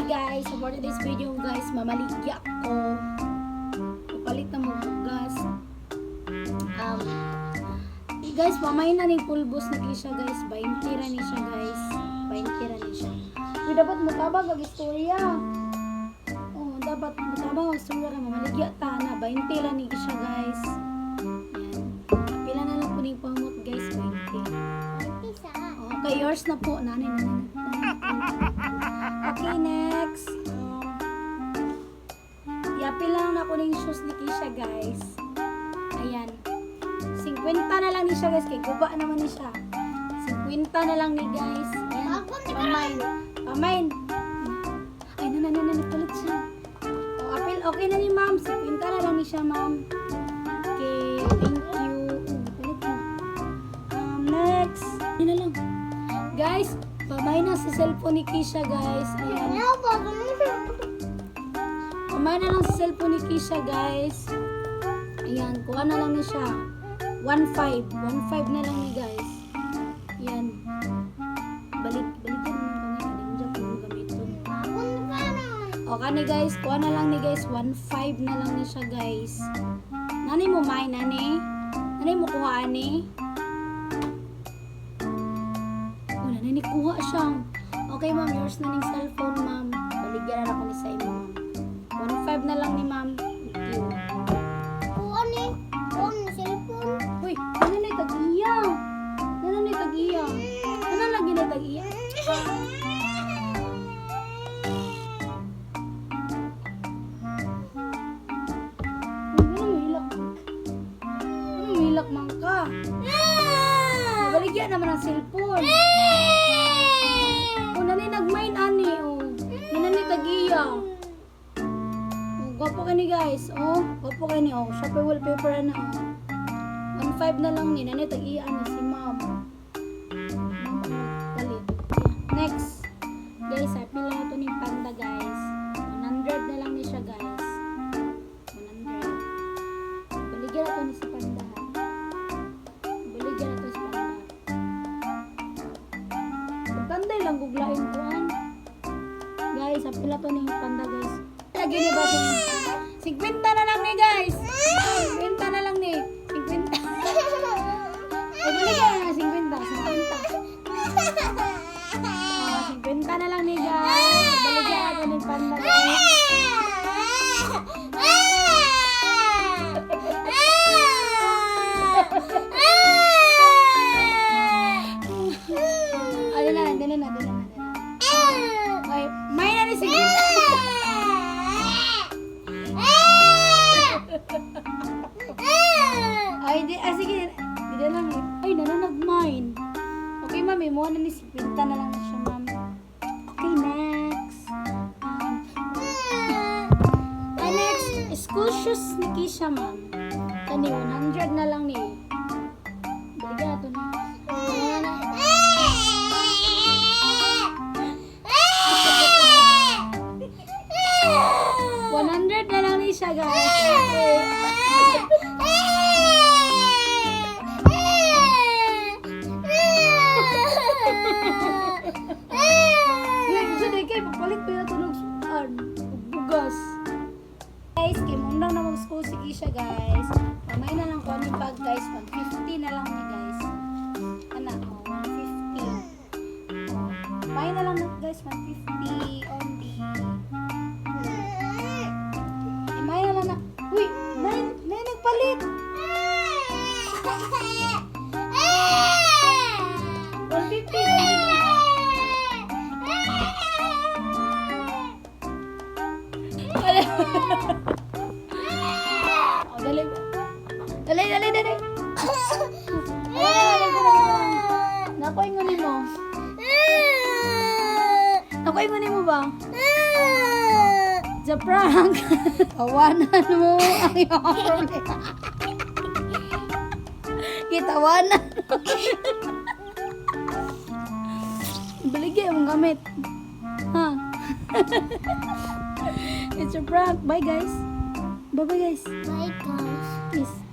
guys, for today's video guys, mamaligya ko. Papalit na mo bugas. Guys, mamay na ning pulbos na siya guys. 20 ra ni siya guys. 20 ra ni siya. Uy, dapat mutabag ang istorya. Oh, dapat mutabag ang istorya ka. Mamaligya ta na. 20 ra ni siya guys. Yan. Pila na lang po ning pamot guys. 20. Okay, yours na po. Nanay. Okay, next. Yapil lang na ko ng shoes ni Kisha, guys. Ayan. 50 na lang ni siya, guys. Kaya guba naman ni siya. 50 na lang ni, guys. Ayan. Pamain. Ay, palit siya. O, apil, okay na ni ma'am. 50 na lang ni siya, ma'am. Okay, thank you. Palit mo. Next. Ayan na lang. Guys, pamay na sa cellphone ni Kisha, guys. Ayan. Pamay na lang sa cellphone ni Kisha, guys. Ayan, kuha na lang ni siya. 1.5. 1.5 na lang ni, guys. Ayan. Balikan mo kami. Nandiyan ko yung gamiton. O, kani, guys. Kuha na lang ni, guys. 1.5 na lang ni siya, guys. Nani mo, may, nani? Nani mo kuha, ani? Kuha siyang. Okay, ma'am. Yours na ning cellphone, ma'am. Baligyan na ako ni sa imo, ma'am. 1.5 na lang ni ma'am. Thank you. Kuha ni cellphone. Uy, nanay tag-iya. Nanay tag-iya. Nanay lagi na tag-iya. Anong hilak man ka? Baligyan naman ang cellphone. Nagmain ani nanani tagiya. Gwapo ka ni guys. Gwapo ka ni siya pa wallpaper na 1.5 na lang ni nanay tagiya ni si ma'am. Palit. Next. Guys, apil na ito ni panda guys. 100 na lang ni siya guys. 100. Baligyan na ito ni si panda. Baligyan na ito si panda. Panday lang guglain ko guys, apila to ning panda guys. Lagi ni ba 50 na lang ni guys. 50 na lang ni. 50. Ay balik na 50. 50 na lang ni guys. Balik na ning panda guys. Dala na. Okay, may na rin sige. Ay, sige. Hindi lang eh. Ay, nagmine. Okay, mami, mo na ni si Pinta na lang siya, ma'am. Okay, next. Next, school shoes ni Kisha, ma'am. Kani, 100 na lang ni. Baligyan na ito na. 100 na lang ni siya, guys. Gusto na kayo, magpalit pa ito ng bugas. Guys, kaya muna na mag-school si Kisha, guys. Mamay na lang ko ang bag, guys. 150 na lang ni, guys. Ano? 150. Mamay na lang na, guys. 150 only. Uy, nagpalit. 150. Dali. Nakuingunin mo ba? Sa prank. Tawanan mo ang iyong problema. Kitawanan. Baligyan mong gamit. Ha? It's a prank. Bye guys. Bye guys. Bye guys. Peace.